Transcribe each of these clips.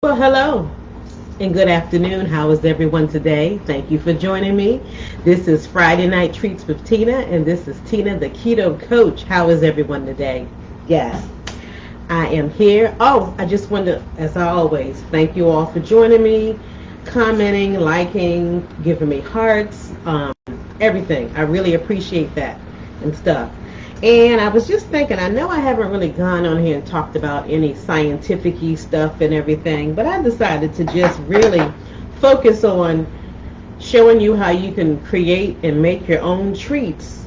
Well, hello and good afternoon. How is everyone today? Thank you for joining me. This is Friday Night Treats with Tina, and this is Tina, the Keto Coach. How is everyone today? Yes, I am here. Oh, I just want to, as I always, thank you all for joining me, commenting, liking, giving me hearts, everything. I really appreciate that and stuff. And I was just thinking, I know I haven't really gone on here and talked about any scientific-y stuff and everything, but I decided to just really focus on showing you how you can create and make your own treats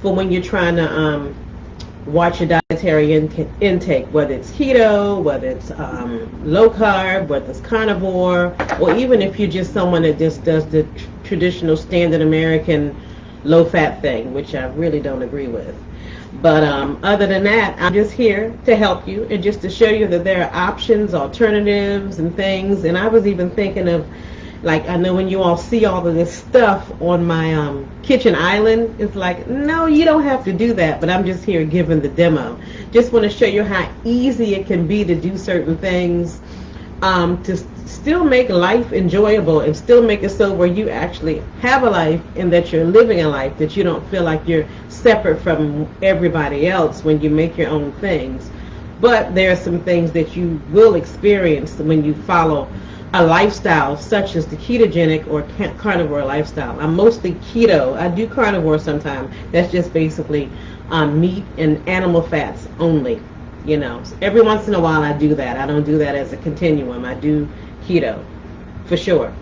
for when you're trying to watch your dietary intake, whether it's keto, whether it's low carb, whether it's carnivore, or even if you're just someone that just does the traditional standard American low fat thing, which I really don't agree with. But other than that, I'm just here to help you and just to show you that there are options, alternatives, and things. And I was even thinking of, like, I know when you all see all of this stuff on my kitchen island, it's like, no, you don't have to do that. But I'm just here giving the demo. Just want to show you how easy it can be to do certain things, to still make life enjoyable and still make it so where you actually have a life and that you're living a life, that you don't feel like you're separate from everybody else when you make your own things. But there are some things that you will experience when you follow a lifestyle such as the ketogenic or carnivore lifestyle. I'm mostly keto. I do carnivore sometimes. That's just basically meat and animal fats only. So every once in a while I do that. I don't do that as a continuum. I do keto for sure.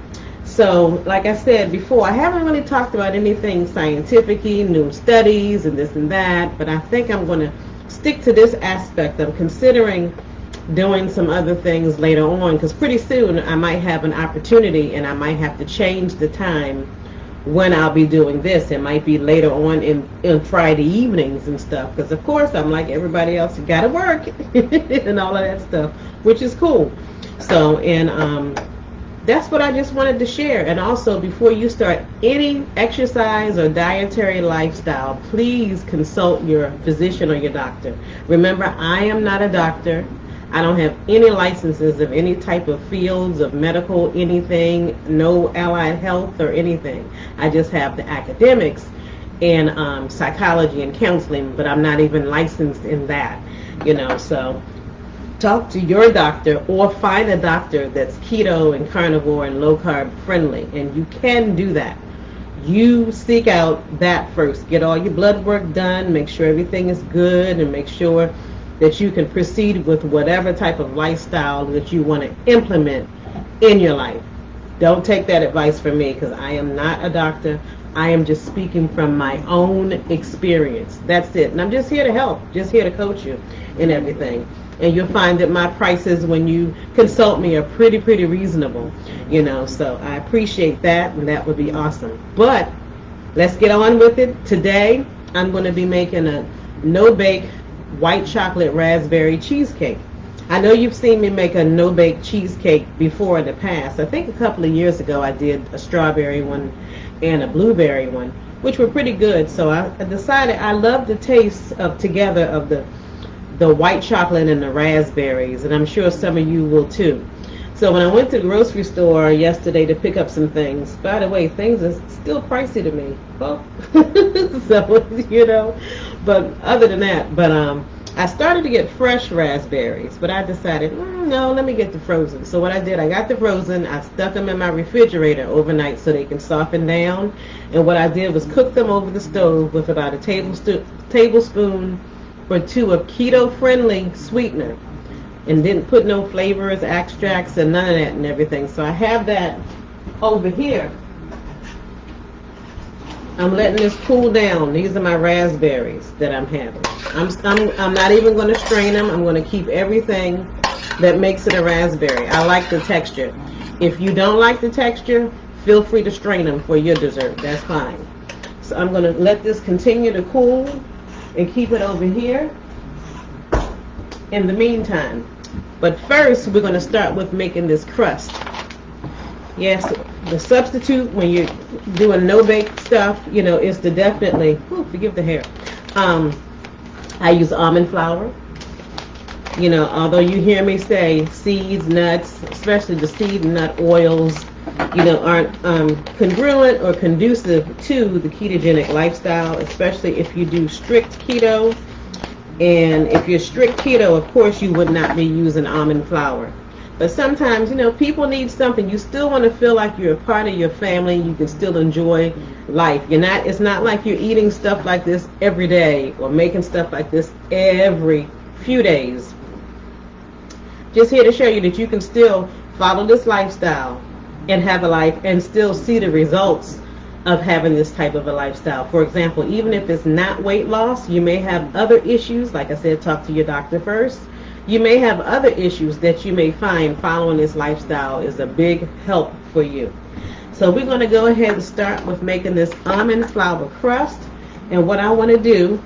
So like I said before, I haven't really talked about anything scientific-y, new studies and this and that, but I think I'm going to stick to this aspect. I'm considering doing some other things later on, because pretty soon I might have an opportunity and I might have to change the time when I'll be doing this. It might be later on in Friday evenings and stuff, because of course I'm like everybody else, gotta work and all of that stuff, which is cool. So, and that's what I just wanted to share. And also, before you start any exercise or dietary lifestyle, please consult your physician or your doctor. Remember, I am not a doctor. I don't have any licenses of any type of fields of medical anything, no allied health or anything. I just have the academics and psychology and counseling, but I'm not even licensed in that, so talk to your doctor or find a doctor that's keto and carnivore and low carb friendly, and you can do that. You seek out that first. Get all your blood work done, make sure everything is good, and make sure that you can proceed with whatever type of lifestyle that you want to implement in your life. Don't take that advice from me, because I am not a doctor. I am just speaking from my own experience. That's it. And I'm just here to help, just here to coach you in everything. And you'll find that my prices when you consult me are pretty reasonable, so I appreciate that, and that would be awesome. But let's get on with it. Today, I'm going to be making a no-bake white chocolate raspberry cheesecake. I know you've seen me make a no-bake cheesecake before in the past. I think a couple of years ago I did a strawberry one and a blueberry one, which were pretty good. So I decided I love the taste of together of the white chocolate and the raspberries, and I'm sure some of you will too. So when I went to the grocery store yesterday to pick up some things, by the way, things are still pricey to me. Oh. So, but other than that, I started to get fresh raspberries, but I decided, no, let me get the frozen. So what I did, I got the frozen, I stuck them in my refrigerator overnight so they can soften down. And what I did was cook them over the stove with about a tablespoon or two of keto-friendly sweetener, and didn't put no flavors, extracts, and none of that and everything. So I have that over here. I'm letting this cool down. These are my raspberries that I'm having. I'm not even going to strain them. I'm going to keep everything that makes it a raspberry. I like the texture. If you don't like the texture, feel free to strain them for your dessert. That's fine. So I'm going to let this continue to cool and keep it over here in the meantime. But first, we're going to start with making this crust. Yes, the substitute when you're doing no-bake stuff, is to definitely, forgive the hair. I use almond flour. You know, although you hear me say seeds, nuts, especially the seed and nut oils, you know, aren't congruent or conducive to the ketogenic lifestyle, especially if you do strict keto. And if you're strict keto, of course, you would not be using almond flour. But sometimes, you know, people need something. You still want to feel like you're a part of your family. You can still enjoy life. It's not like you're eating stuff like this every day or making stuff like this every few days. Just here to show you that you can still follow this lifestyle and have a life and still see the results of having this type of a lifestyle. For example, even if it's not weight loss, you may have other issues. Like I said, talk to your doctor first. You may have other issues that you may find following this lifestyle is a big help for you. So we're going to go ahead and start with making this almond flour crust. And what I want to do,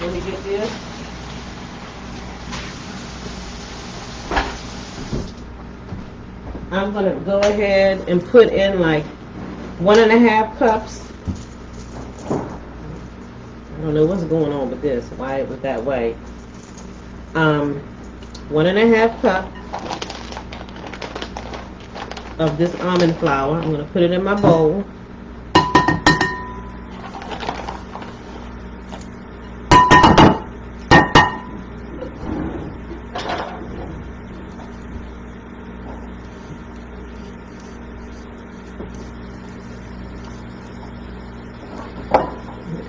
let me get this. I'm going to go ahead and put in like 1.5 cups. I don't know what's going on with this, why it was that way. 1.5 cup of this almond flour. I'm going to put it in my bowl.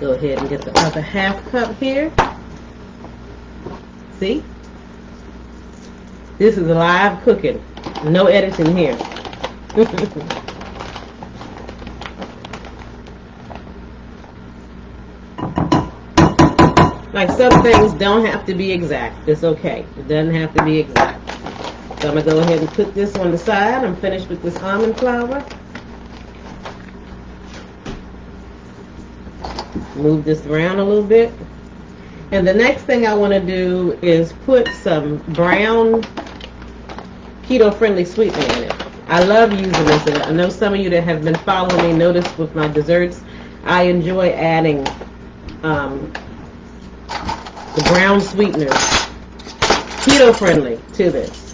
Go ahead and get the other 1/2 cup here. See? This is live cooking. No editing here. Like some things don't have to be exact. It's okay. It doesn't have to be exact. So I'm going to go ahead and put this on the side. I'm finished with this almond flour. Move this around a little bit. And the next thing I want to do is put some brown keto-friendly sweetener in it. I love using this. And I know some of you that have been following me notice with my desserts, I enjoy adding the brown sweeteners, keto-friendly, to this.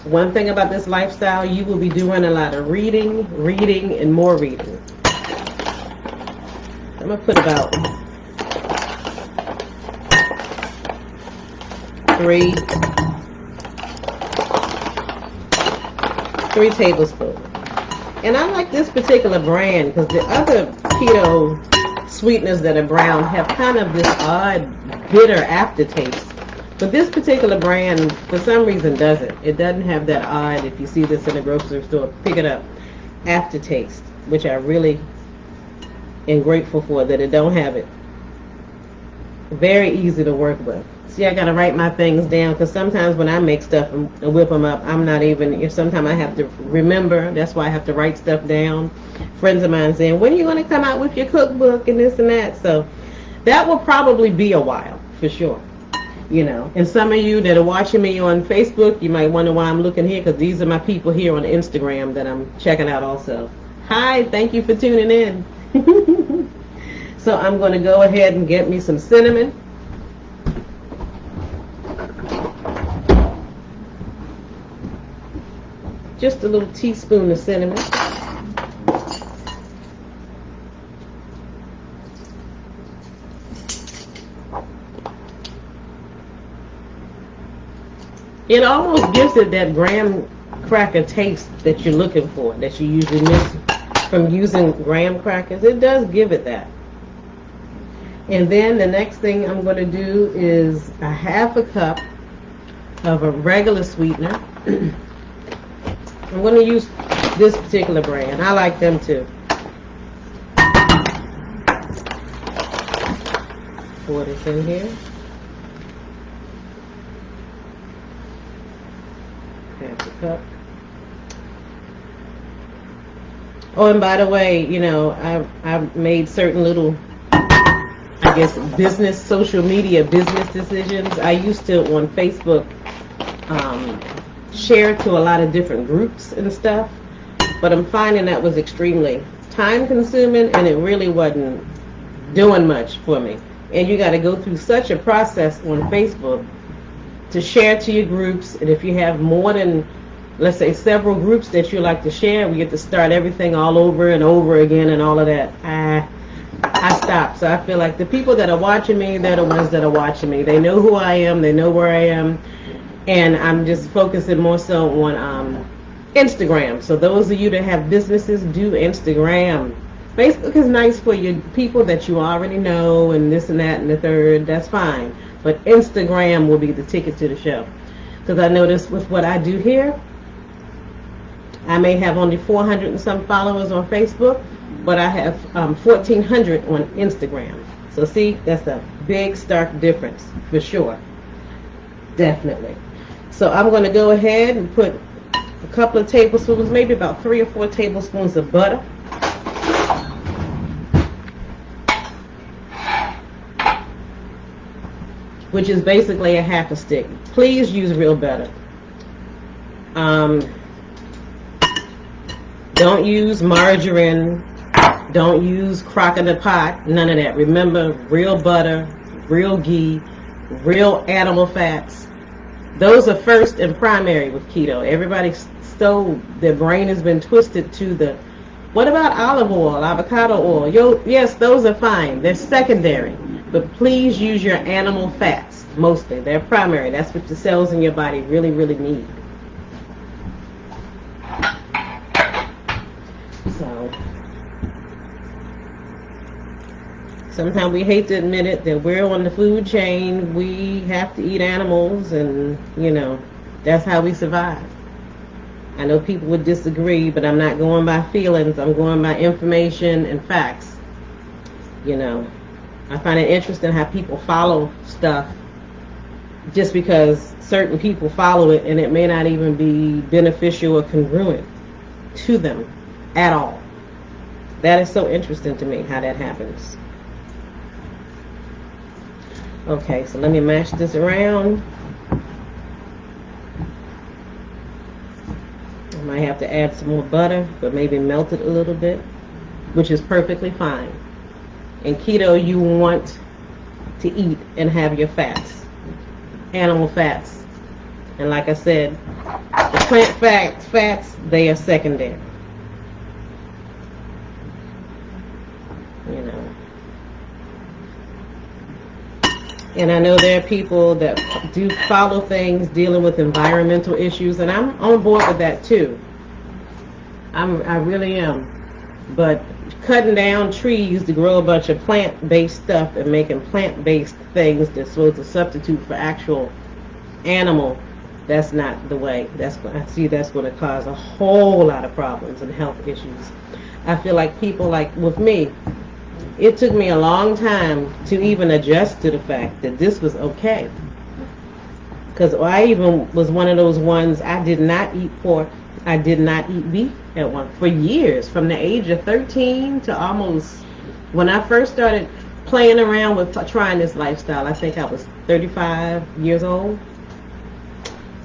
One thing about this lifestyle, you will be doing a lot of reading, and more reading. I'm going to put about 3 tablespoons. And I like this particular brand because the other keto sweeteners that are brown have kind of this odd, bitter aftertaste. But this particular brand, for some reason, doesn't. It doesn't have that odd, if you see this in a grocery store, pick it up, aftertaste, which I really and grateful for that it don't have it. Very easy to work with. See, I gotta write my things down because sometimes when I make stuff and whip them up, I'm not even, sometimes I have to remember. That's why I have to write stuff down. Friends of mine saying, when are you going to come out with your cookbook and this and that? So that will probably be a while for sure. You know, and some of you that are watching me on Facebook, you might wonder why I'm looking here because these are my people here on Instagram that I'm checking out also. Hi, thank you for tuning in. So I'm going to go ahead and get me some cinnamon. Just a little teaspoon of cinnamon. It almost gives it that graham cracker taste that you're looking for, that you usually miss from using graham crackers. It does give it that. And then the next thing I'm going to do is a 1/2 cup of a regular sweetener. I'm going to use this particular brand. I like them too. Pour this in here. 1/2 cup. Oh, and by the way, you know, I've made certain little, I guess, social media business decisions. I used to, on Facebook, share to a lot of different groups and stuff, but I'm finding that was extremely time consuming and it really wasn't doing much for me. And you got to go through such a process on Facebook to share to your groups. And if you have more than, let's say, several groups that you like to share, we get to start everything all over and over again and all of that. I stopped. So I feel like the people that are watching me, they're the ones that are watching me. They know who I am. They know where I am. And I'm just focusing more so on Instagram. So those of you that have businesses, do Instagram. Facebook is nice for your people that you already know and this and that and the third. That's fine. But Instagram will be the ticket to the show. Because I noticed with what I do here, I may have only 400 and some followers on Facebook, but I have 1,400 on Instagram. So see, that's a big stark difference for sure. Definitely. So I'm going to go ahead and put a couple of tablespoons, maybe about 3 or 4 tablespoons of butter. Which is basically a half a stick. Please use real butter. Don't use margarine. Don't use crock in the pot. None of that. Remember, real butter, real ghee, real animal fats. Those are first and primary with keto. Everybody stole, their brain has been twisted to the, what about olive oil, avocado oil? Yes, those are fine. They're secondary. But please use your animal fats, mostly. They're primary. That's what the cells in your body really, really need. So, sometimes we hate to admit it, that we're on the food chain. We have to eat animals, and, you know, that's how we survive. I know people would disagree, but I'm not going by feelings. I'm going by information and facts. You know, I find it interesting how people follow stuff just because certain people follow it, and it may not even be beneficial or congruent to them at all. That is so interesting to me, how that happens. Okay, so let me mash this around. I might have to add some more butter, but maybe melt it a little bit, which is perfectly fine. In keto, you want to eat and have your fats, animal fats. And like I said, the plant fats, they are secondary. You know. And I know there are people that do follow things dealing with environmental issues, and I'm on board with that too. I really am. But cutting down trees to grow a bunch of plant-based stuff and making plant-based things that's supposed to substitute for actual animal, that's not the way. That's going to cause a whole lot of problems and health issues. I feel like people like with me, it took me a long time to even adjust to the fact that this was okay. Because I even was one of those ones, I did not eat pork. I did not eat beef for years, from the age of 13 to almost, when I first started playing around with trying this lifestyle, I think I was 35 years old.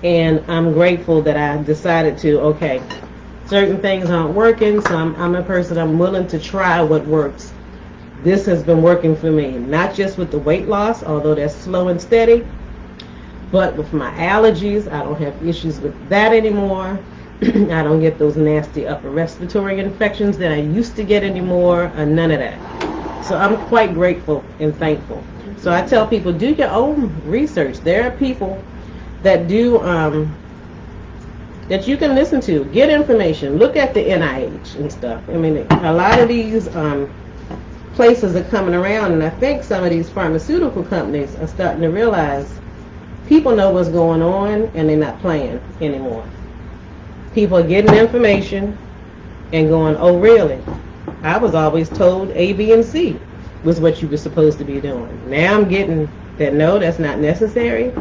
And I'm grateful that I decided to, okay, certain things aren't working, so I'm a person, I'm willing to try what works. This has been working for me, not just with the weight loss, although that's slow and steady, but with my allergies. I don't have issues with that anymore. I don't get those nasty upper respiratory infections that I used to get anymore, none of that. So I'm quite grateful and thankful. So I tell people, do your own research. There are people that do, that you can listen to, get information, look at the NIH and stuff. I mean, a lot of these places are coming around, and I think some of these pharmaceutical companies are starting to realize people know what's going on, and they're not playing anymore. People are getting information and going, oh really? I was always told A, B, and C was what you were supposed to be doing. Now I'm getting that no, that's not necessary.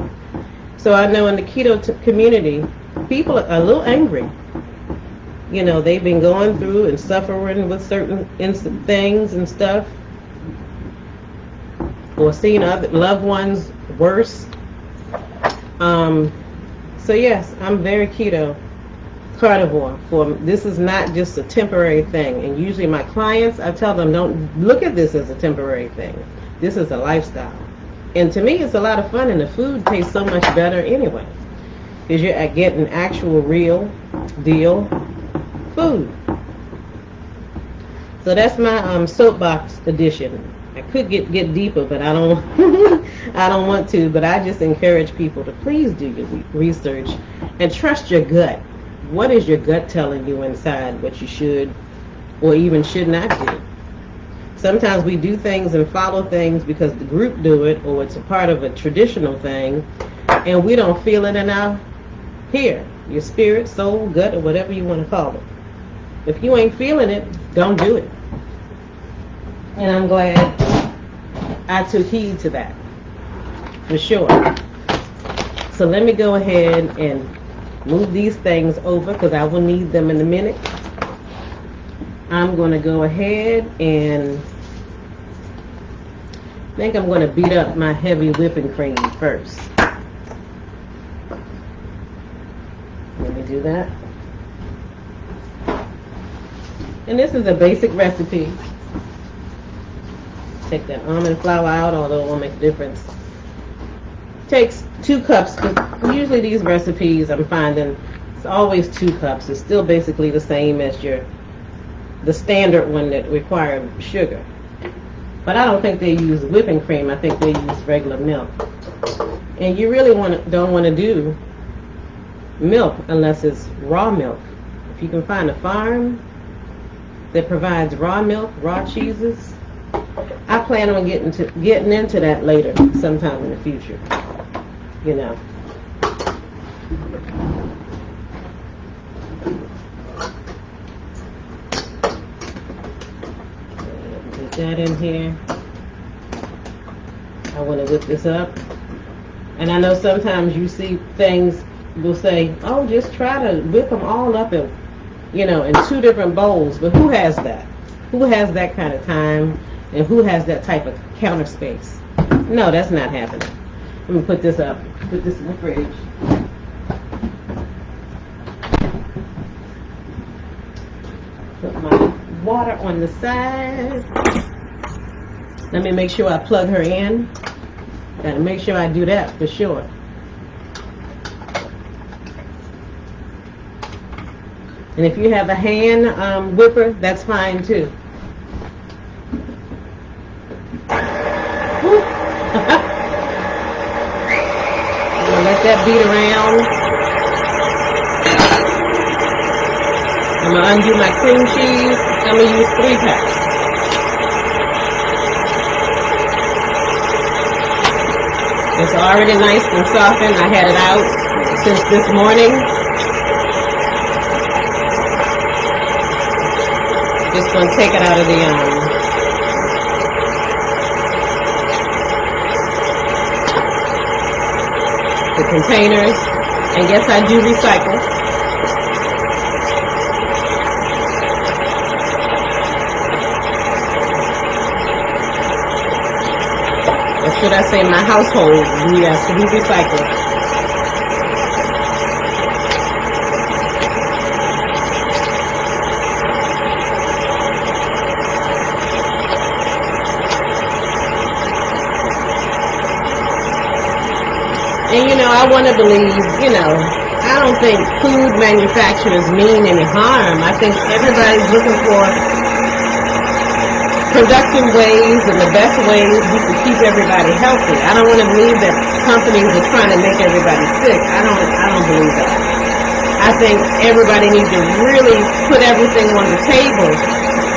So I know in the keto community, people are a little angry. You know, they've been going through and suffering with certain things and stuff, or seeing other loved ones worse. So yes, I'm very keto carnivore. This is not just a temporary thing. And usually my clients, I tell them, don't look at this as a temporary thing. This is a lifestyle. And to me, it's a lot of fun, and the food tastes so much better anyway. Because you're getting actual, real deal food. So that's my soapbox edition. I could get deeper, but I don't I don't want to. But I just encourage people to please do your research and trust your gut. What is your gut telling you inside what you should or even should not do? Sometimes we do things and follow things because the group do it, or it's a part of a traditional thing, and we don't feel it in our your spirit, soul, gut, or whatever you want to call it. If you ain't feeling it, don't do it. And I'm glad I took heed to that, for sure. So let me go ahead and move these things over because I will need them in a minute. I'm going to go ahead and I think I'm going to beat up my heavy whipping cream first. Let me do that. And this is a basic recipe. Take that almond flour out, although it won't make a difference. Takes 2 cups, because usually these recipes I'm finding it's always 2 cups. It's still basically the same as the standard one that requires sugar. But I don't think they use whipping cream. I think they use regular milk. And you really don't want to do milk unless it's raw milk. If you can find a farm that provides raw milk, raw cheeses, I plan on getting into that later, sometime in the future. You know. Put that in here. I want to whip this up. And I know sometimes you see things will say, oh, just try to whip them all up in 2 different bowls. But who has that? Who has that kind of time? And who has that type of counter space? No, that's not happening. Let me put this up. Put this in the fridge. Put my water on the side. Let me make sure I plug her in. Gotta make sure I do that for sure. And if you have a hand whipper, that's fine too. Let that beat around. I'm going to undo my cream cheese. I'm going to use 3 packs. It's already nice and softened. I had it out since this morning. Just going to take it out of the containers, and yes, I do recycle. Or should I say my household, yes, we recycle. And I want to believe, I don't think food manufacturers mean any harm. I think everybody's looking for productive ways and the best ways we can keep everybody healthy. I don't want to believe that companies are trying to make everybody sick. I don't believe that. I think everybody needs to really put everything on the table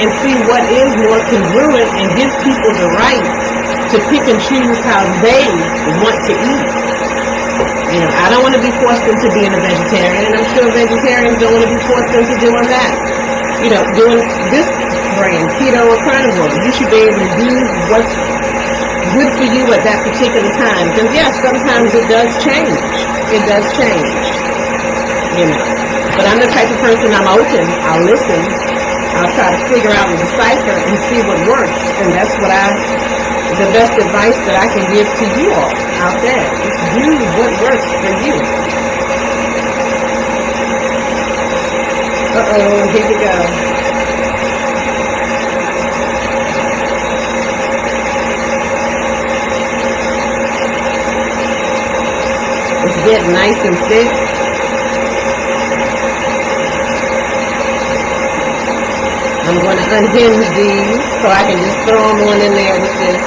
and see what is more congruent and give people the right to pick and choose how they want to eat. I don't want to be forced into being a vegetarian, and I'm sure vegetarians don't want to be forced into doing that. Doing this brand, keto or carnivore, you should be able to do what's good for you at that particular time. Because yes, sometimes it does change. It does change. But I'm the type of person, I'm open, I'll listen, I'll try to figure out and decipher and see what works. And that's the best advice that I can give to you all out there. Just do what works for you. Uh-oh, here we go. get nice and thick. I'm going to unhinge these so I can just throw them on in there with this.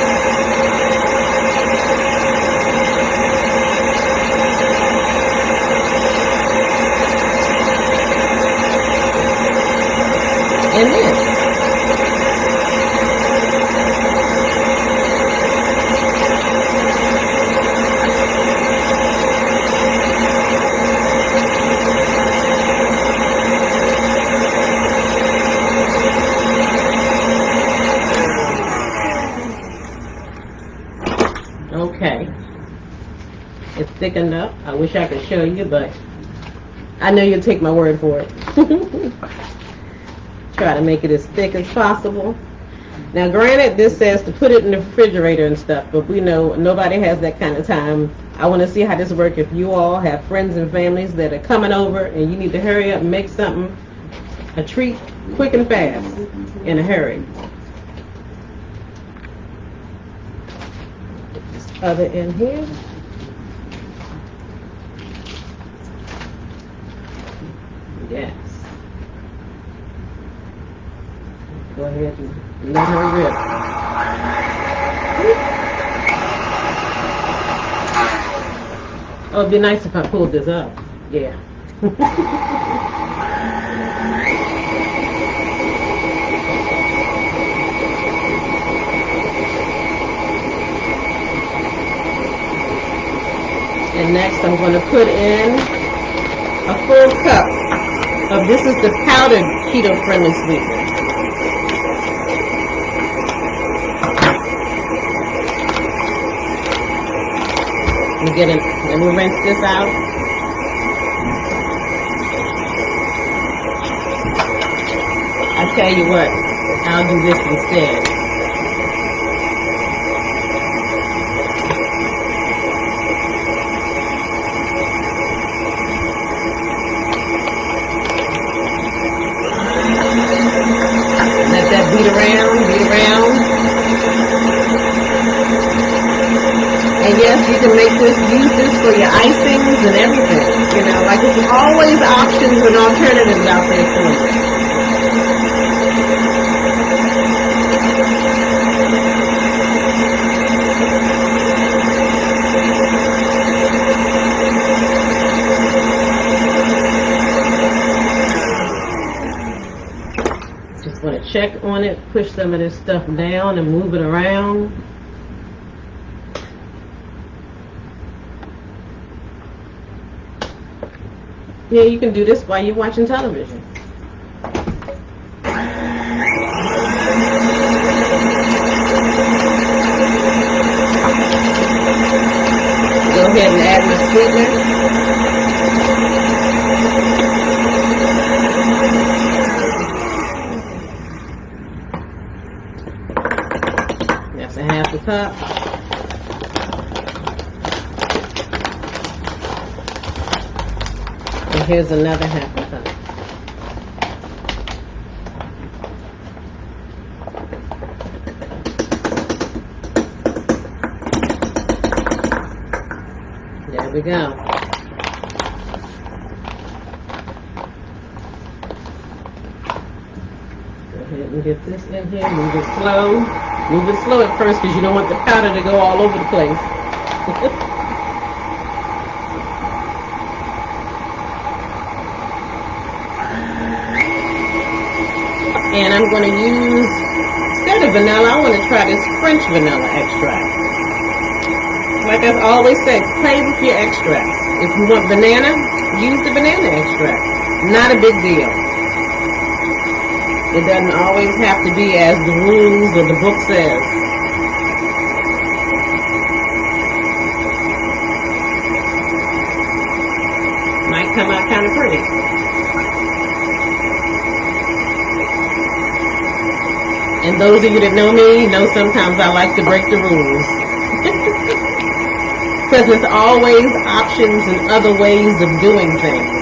And this. Okay, it's thickened up. I wish I could show you, but I know you'll take my word for it. Try to make it as thick as possible. Now granted, this says to put it in the refrigerator and stuff, but we know nobody has that kind of time. I want to see how this works if you all have friends and families that are coming over and you need to hurry up and make something, a treat, quick and fast, in a hurry. Other end here. Yes. Go ahead and let her rip. Oh, it'd be nice if I pulled this up. Yeah. And next I'm going to put in a full cup of, this is the powdered keto-friendly sweetener. Let me rinse this out. I tell you what, I'll do this instead. Let that beat around. And yes, you can use this for your icings and everything. You know, like there's always options and alternatives out there for you. Just want to check on it, push some of this stuff down and move it around. Yeah, you can do this while you're watching television. Go ahead and add my sweetener. That's a half a cup. Here's another half a cup. There we go. Go ahead and get this in here. Move it slow. Move it slow at first because you don't want the powder to go all over the place. And I'm going to use, instead of vanilla, I want to try this French vanilla extract. Like I've always said, play with your extracts. If you want banana, use the banana extract. Not a big deal. It doesn't always have to be as the rules or the book says. Might come out kind of pretty. And those of you that know me, know sometimes I like to break the rules. Because there's always options and other ways of doing things.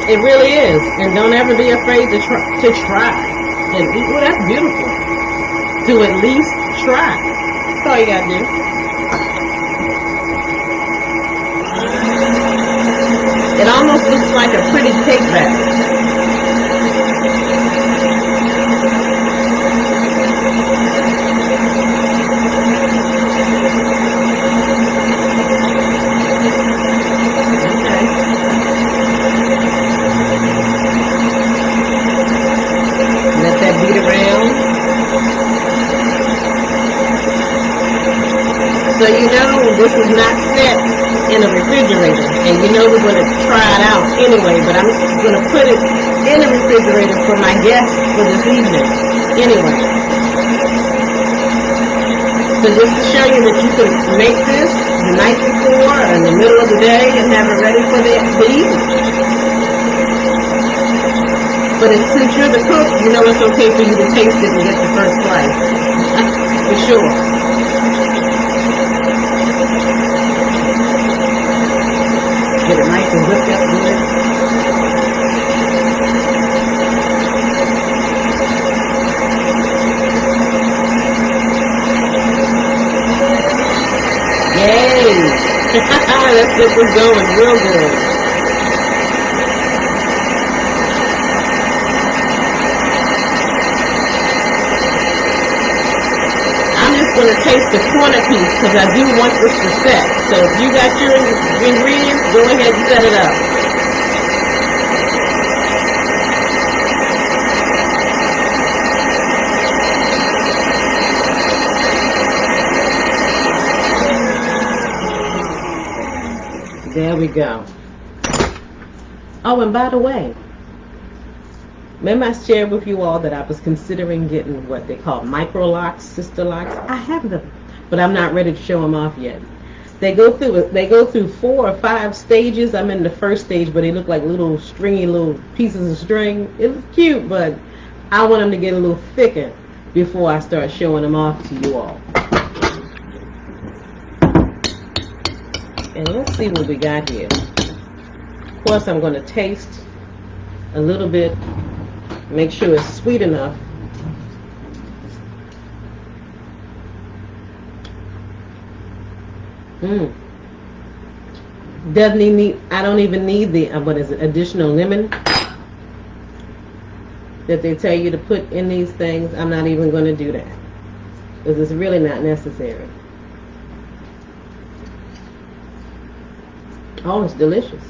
It really is. And don't ever be afraid to try. And well, that's beautiful. To at least try. That's all you gotta do. looks like a pretty cake batter. Let that beat around. So you know this is not set in a refrigerator, and you know we're going to try it out anyway, but I'm going to put it in the refrigerator for my guests for this evening anyway. So just to show you that you can make this the night before or in the middle of the day and have it ready for the evening. But since you're the cook, you know it's okay for you to taste it and get the first slice. For sure. Get it nice and whipped up good. Yay! Let's get this going real good. I'm going to taste the corner piece because I do want this to set. So if you got your ingredients, go ahead and set it up. There we go. Oh, and by the way, remember I shared with you all that I was considering getting what they call micro locks, sister locks. I have them, but I'm not ready to show them off yet. They go through 4 or 5 stages. I'm in the first stage, but they look like little stringy little pieces of string. It was cute, but I want them to get a little thicker before I start showing them off to you all. And let's see what we got here. Of course, I'm going to taste a little bit. Make sure it's sweet enough. Doesn't even need, I don't even need the, what is it, additional lemon that they tell you to put in these things. I'm not even going to do that because it's really not necessary. Oh, it's delicious.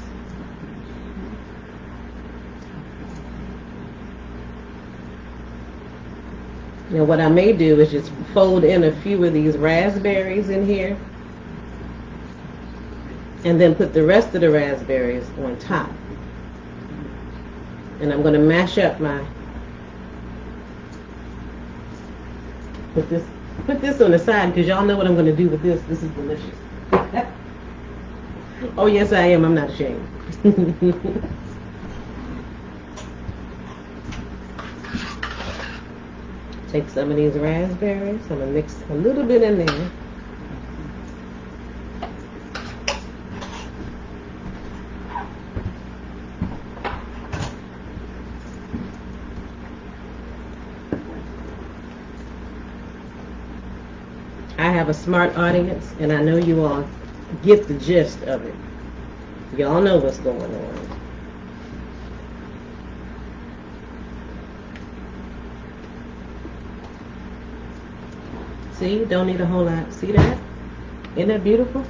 Now what I may do is just fold in a few of these raspberries in here and then put the rest of the raspberries on top. And I'm going to mash up my, put this on the side because y'all know what I'm going to do with this. This is delicious. Oh yes I am, I'm not ashamed. Take some of these raspberries. I'm going to mix a little bit in there. I have a smart audience, and I know you all get the gist of it. Y'all know what's going on. See, don't need a whole lot. See that? Isn't that beautiful?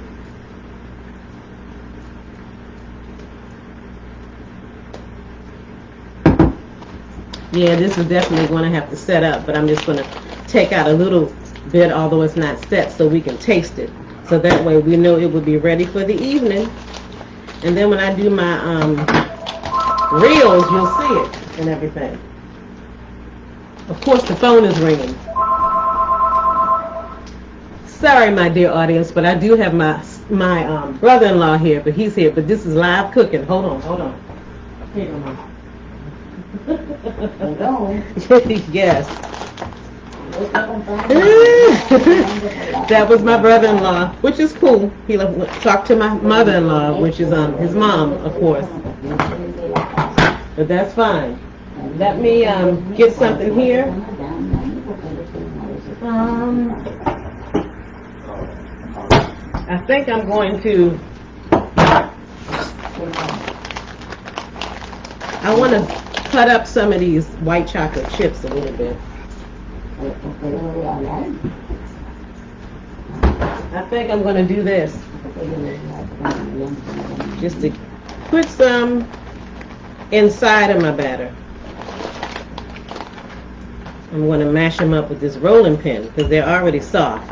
Yeah, this is definitely going to have to set up, but I'm just going to take out a little bit, although it's not set, so we can taste it. So that way we know it will be ready for the evening. And then when I do my reels, you'll see it and everything. Of course, the phone is ringing. Sorry, my dear audience, but I do have my brother-in-law here, but he's here. But this is live cooking. Hold on. Here, Mama. Hold on. Yes. That was my brother-in-law, which is cool. He talked to my mother-in-law, which is his mom, of course. But that's fine. Let me get something here. I think I'm going to I want to cut up some of these white chocolate chips a little bit. I think I'm going to do this. Just to put some inside of my batter. I'm going to mash them up with this rolling pin because they're already soft.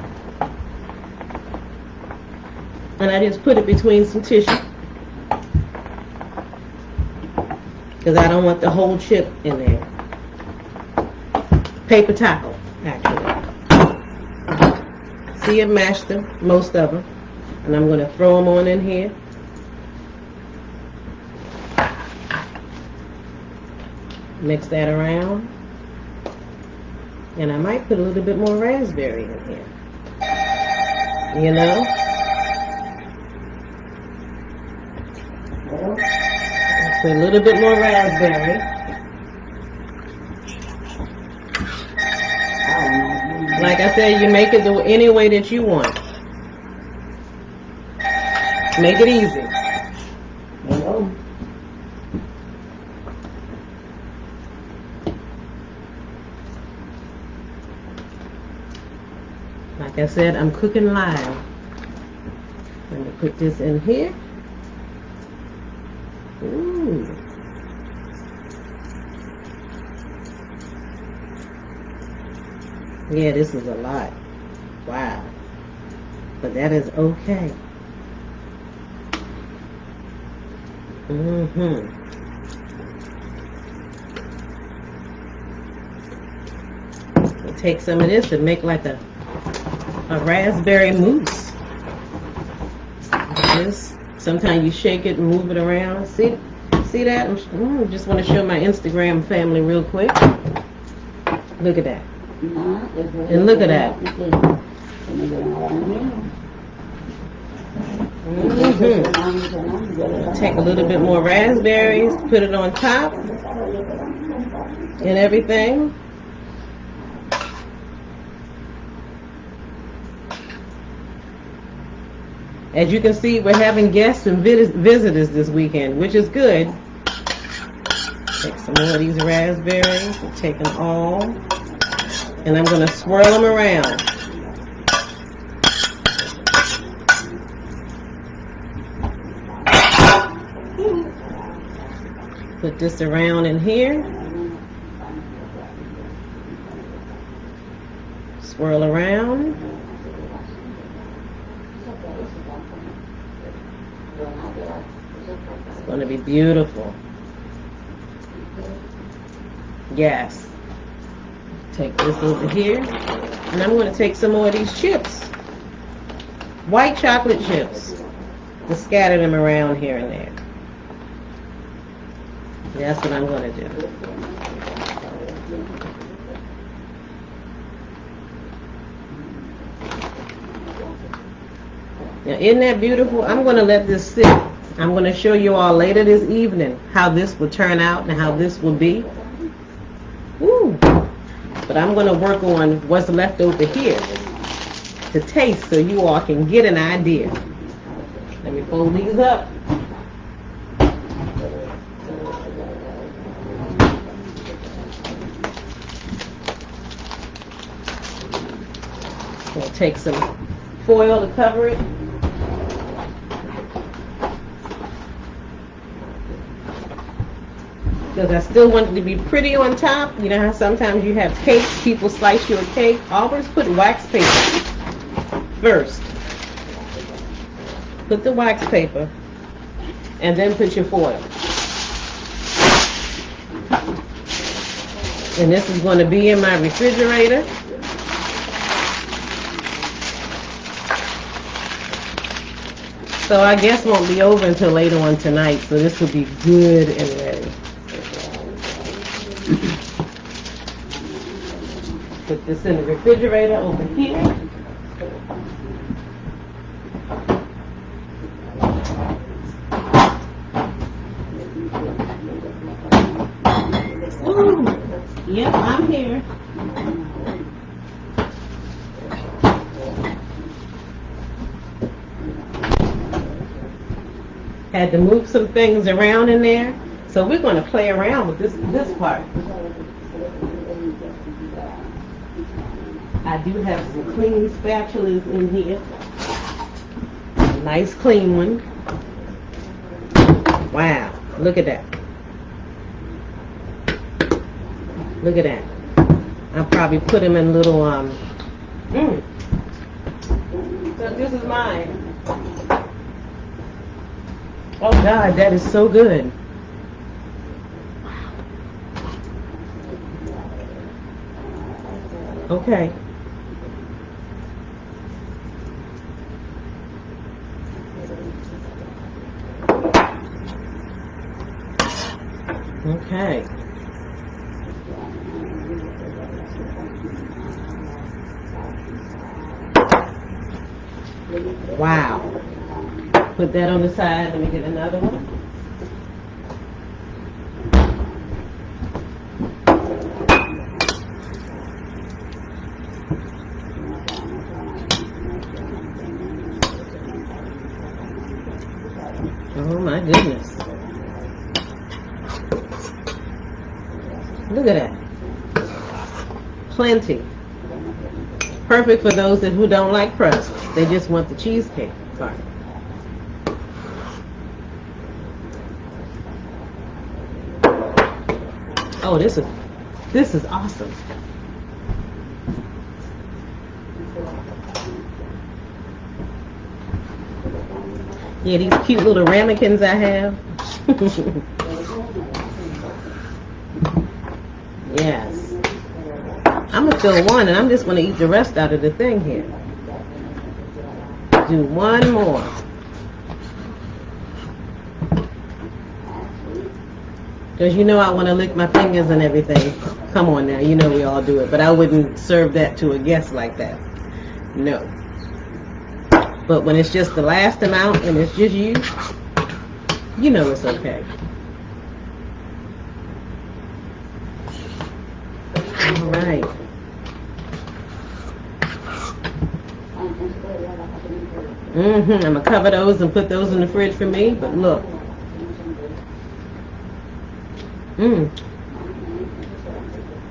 And I just put it between some tissue. Because I don't want the whole chip in there. Paper towel, actually. See, I mashed them, most of them. And I'm going to throw them on in here. Mix that around. And I might put a little bit more raspberry in here. You know? Put a little bit more raspberry. Like I said, you make it any way that you want. Make it easy. Like I said, I'm cooking live. Let me put this in here. Ooh. Yeah, this is a lot. Wow. But that is okay. We'll take some of this and make like a raspberry mousse. This, sometimes you shake it and move it around. See that? I just want to show my Instagram family real quick. Look at that. And look at that. Take a little bit more raspberries, put it on top, and everything. As you can see, we're having guests and visitors this weekend, which is good. Take some more of these raspberries, and take them all, and I'm going to swirl them around. Put this around in here. Swirl around. It's going to be beautiful. Yes. Take this over here. And I'm going to take some more of these chips. White chocolate chips. Just scatter them around here and there. That's what I'm going to do. Now, isn't that beautiful? I'm going to let this sit. I'm going to show you all later this evening how this will turn out and how this will be. Ooh. But I'm going to work on what's left over here to taste so you all can get an idea. Let me fold these up. We'll take some foil to cover it. Because I still want it to be pretty on top. You know how sometimes you have cakes, people slice you a cake. Always put wax paper first. Put the wax paper and then put your foil. And this is going to be in my refrigerator. So I guess won't be over until later on tonight. So this will be good and ready. Put this in the refrigerator over here. Ooh. Yep, I'm here. Had to move some things around in there. So we're going to play around with this part. I do have some clean spatulas in here. A nice clean one. Wow, look at that. Look at that. I'll probably put them in little, So this is mine. Oh God, that is so good. Okay. Okay. Wow. Put that on the side. Let me get another one. Oh my goodness. Look at that. Plenty. Perfect for those who don't like crust. They just want the cheesecake part. Oh, this is awesome. Yeah, these cute little ramekins I have. Yes. I'm going to fill one, and I'm just going to eat the rest out of the thing here. Do one more. Because you know I want to lick my fingers and everything. Come on now, you know we all do it. But I wouldn't serve that to a guest like that. No. But when it's just the last amount and it's just you, you know it's okay. All right. I'm going to cover those and put those in the fridge for me. But look.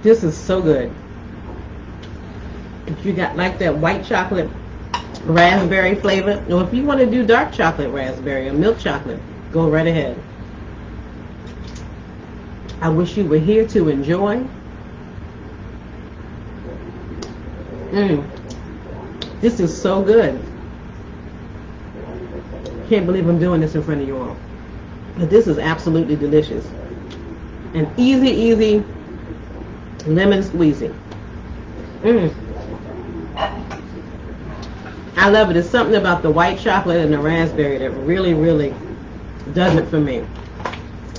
This is so good. If you got like that white chocolate raspberry flavor, or if you want to do dark chocolate raspberry or milk chocolate, go right ahead. I wish you were here to enjoy. This is so good. Can't believe I'm doing this in front of you all. But this is absolutely delicious. And easy lemon squeezy. I love it. It's something about the white chocolate and the raspberry that really does it for me.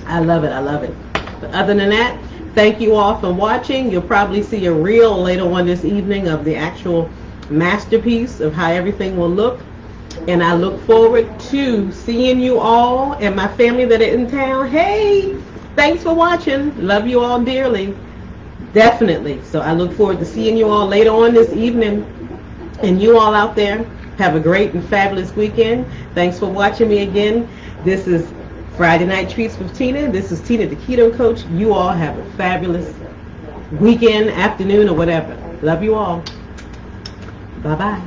I love it. I love it. But other than that, thank you all for watching. You'll probably see a reel later on this evening of the actual masterpiece of how everything will look. And I look forward to seeing you all and my family that are in town. Hey, thanks for watching. Love you all dearly. Definitely. So I look forward to seeing you all later on this evening. And you all out there, have a great and fabulous weekend. Thanks for watching me again. This is Friday Night Treats with Tina. This is Tina, the Keto Coach. You all have a fabulous weekend, afternoon, or whatever. Love you all. Bye-bye.